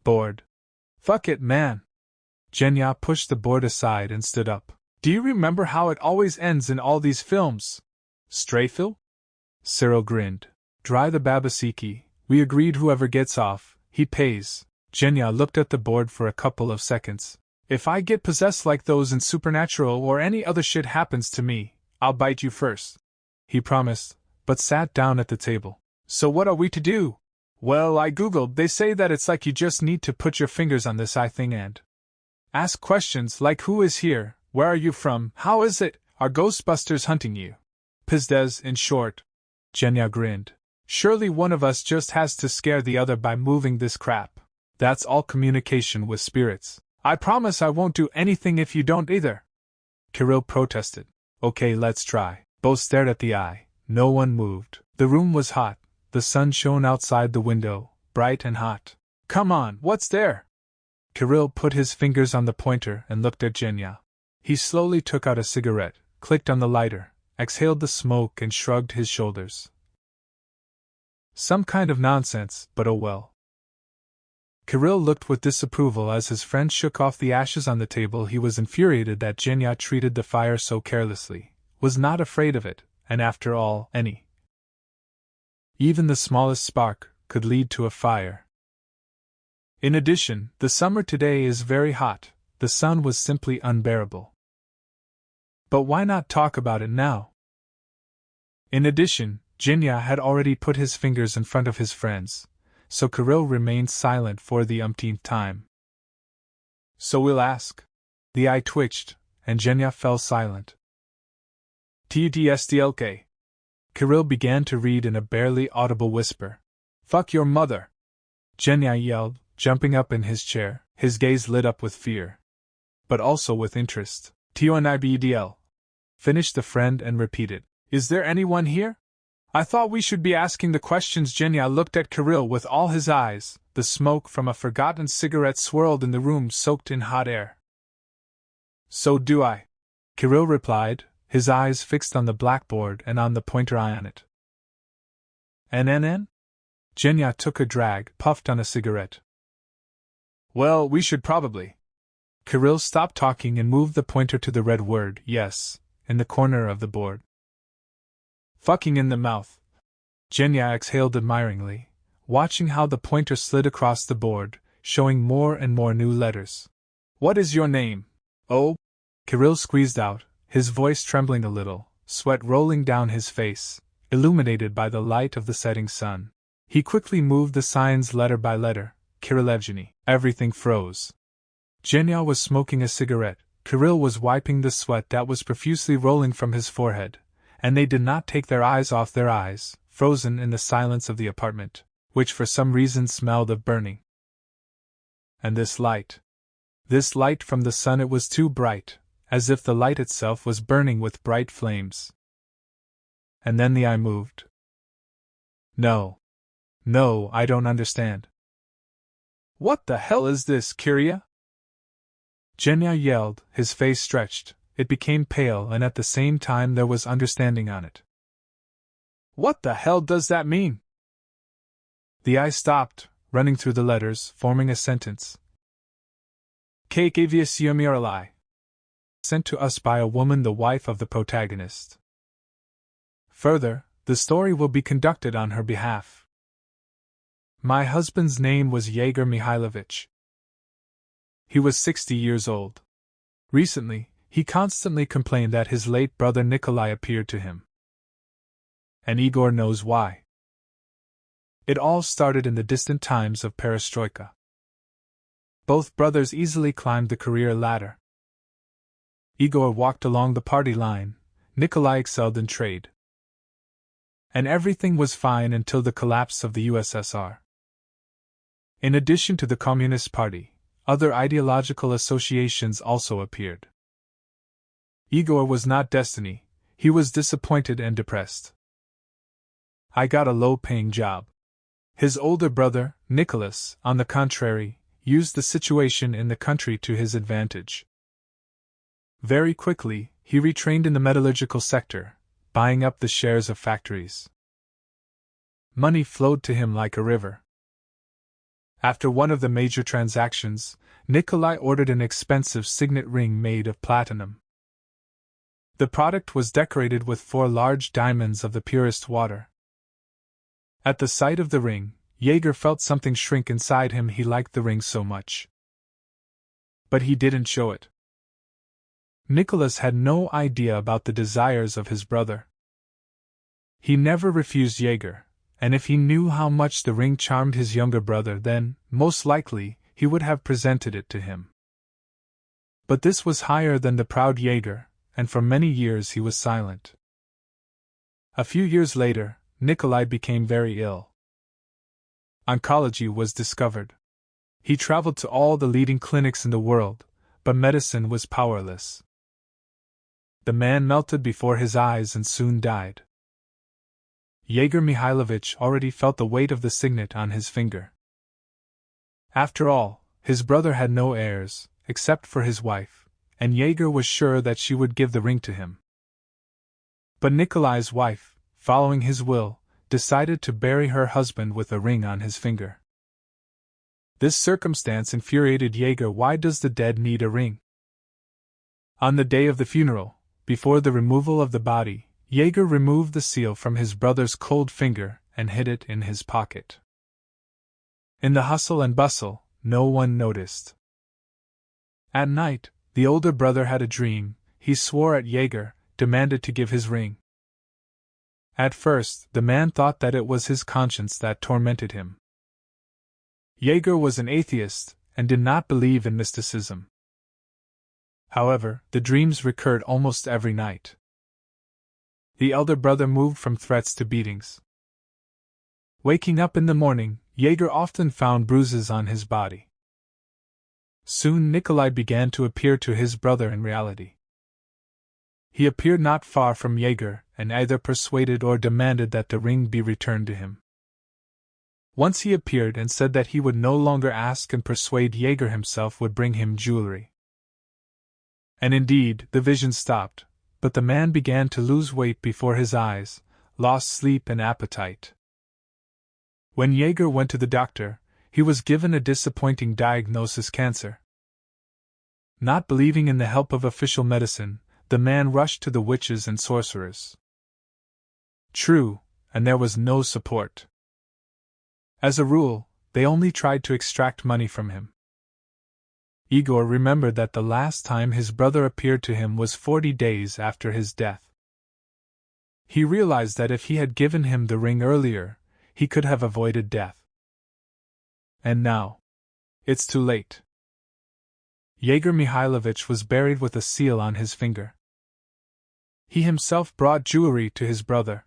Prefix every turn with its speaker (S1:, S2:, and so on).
S1: Bored. Fuck it, man. Genya pushed the board aside and stood up. Do you remember how it always ends in all these films? Strayfil? Cyril grinned. Dry the babasiki. We agreed whoever gets off, he pays. Genya looked at the board for a couple of seconds. If I get possessed like those in Supernatural or any other shit happens to me, I'll bite you first. He promised, but sat down at the table. So what are we to do? Well, I googled. They say that it's like you just need to put your fingers on this eye thing and ask questions like who is here, where are you from, how is it, are Ghostbusters hunting you? Pizdes, in short. Genya grinned. Surely one of us just has to scare the other by moving this crap. That's all communication with spirits. I promise I won't do anything if you don't either. Kirill protested. Okay, let's try. Both stared at the eye. No one moved. The room was hot. The sun shone outside the window, bright and hot. Come on, what's there? Kirill put his fingers on the pointer and looked at Genya. He slowly took out a cigarette, clicked on the lighter, exhaled the smoke and shrugged his shoulders. Some kind of nonsense, but oh well. Kirill looked with disapproval as his friend shook off the ashes on the table. He was infuriated that Genya treated the fire so carelessly, was not afraid of it, and after all, even the smallest spark could lead to a fire. In addition, the summer today is very hot. The sun was simply unbearable. But why not talk about it now? In addition, Genya had already put his fingers in front of his friends, so Kirill remained silent for the umpteenth time. So we'll ask. The eye twitched, and Genya fell silent. TUTSDLK. Kirill began to read in a barely audible whisper. Fuck your mother! Genya yelled, jumping up in his chair, his gaze lit up with fear. But also with interest. TUNIBDL. Finished the friend and repeated. Is there anyone here? I thought we should be asking the questions. Genya looked at Kirill with all his eyes. The smoke from a forgotten cigarette swirled in the room, soaked in hot air. So do I. Kirill replied, his eyes fixed on the blackboard and on the pointer eye on it. NNN? Genya took a drag, puffed on a cigarette. Well, we should probably. Kirill stopped talking and moved the pointer to the red word, yes, in the corner of the board. Fucking in the mouth. Genya exhaled admiringly, watching how the pointer slid across the board, showing more and more new letters. What is your name? Oh? Kirill squeezed out, his voice trembling a little, sweat rolling down his face, illuminated by the light of the setting sun. He quickly moved the signs letter by letter. Kirill Evgeny. Everything froze. Genya was smoking a cigarette. Kirill was wiping the sweat that was profusely rolling from his forehead, and they did not take their eyes off their eyes, frozen in the silence of the apartment, which for some reason smelled of burning. And this light from the sun, it was too bright, as if the light itself was burning with bright flames. And then the eye moved. No, I don't understand. What the hell is this, Kiria? Genya yelled, his face stretched, it became pale, and at the same time there was understanding on it. What the hell does that mean? The eye stopped, running through the letters, forming a sentence. KKVSUMRLI. Sent to us by a woman, the wife of the protagonist. Further, the story will be conducted on her behalf. My husband's name was Yegor Mihailovich. He was 60 years old. Recently, he constantly complained that his late brother Nikolai appeared to him. And Igor knows why. It all started in the distant times of perestroika. Both brothers easily climbed the career ladder. Igor walked along the party line, Nikolai excelled in trade. And everything was fine until the collapse of the USSR. In addition to the Communist Party, other ideological associations also appeared. Igor was not destiny, he was disappointed and depressed. I got a low-paying job. His older brother, Nicholas, on the contrary, used the situation in the country to his advantage. Very quickly, he retrained in the metallurgical sector, buying up the shares of factories. Money flowed to him like a river. After one of the major transactions, Nikolai ordered an expensive signet ring made of platinum. The product was decorated with 4 large diamonds of the purest water. At the sight of the ring, Jaeger felt something shrink inside him. He liked the ring so much. But he didn't show it. Nicholas had no idea about the desires of his brother. He never refused Jaeger, and if he knew how much the ring charmed his younger brother, then, most likely, he would have presented it to him. But this was higher than the proud Jaeger, and for many years he was silent. A few years later, Nikolai became very ill. Oncology was discovered. He traveled to all the leading clinics in the world, but medicine was powerless. The man melted before his eyes and soon died. Yegor Mihailovich already felt the weight of the signet on his finger. After all, his brother had no heirs, except for his wife, and Yegor was sure that she would give the ring to him. But Nikolai's wife, following his will, decided to bury her husband with a ring on his finger. This circumstance infuriated Yegor. Why does the dead need a ring? On the day of the funeral, before the removal of the body, Yegor removed the seal from his brother's cold finger and hid it in his pocket. In the hustle and bustle, no one noticed. At night, the older brother had a dream. He swore at Yegor, demanded to give his ring. At first, the man thought that it was his conscience that tormented him. Yegor was an atheist and did not believe in mysticism. However, the dreams recurred almost every night. The elder brother moved from threats to beatings. Waking up in the morning, Yegor often found bruises on his body. Soon Nikolai began to appear to his brother in reality. He appeared not far from Yegor and either persuaded or demanded that the ring be returned to him. Once he appeared and said that he would no longer ask and persuade. Yegor himself would bring him jewelry. And indeed, the vision stopped, but the man began to lose weight before his eyes, lost sleep and appetite. When Yegor went to the doctor, he was given a disappointing diagnosis: cancer. Not believing in the help of official medicine, the man rushed to the witches and sorcerers. True, and there was no support. As a rule, they only tried to extract money from him. Igor remembered that the last time his brother appeared to him was 40 days after his death. He realized that if he had given him the ring earlier, he could have avoided death. And now, it's too late. Yegor Mihailovich was buried with a seal on his finger. He himself brought jewelry to his brother.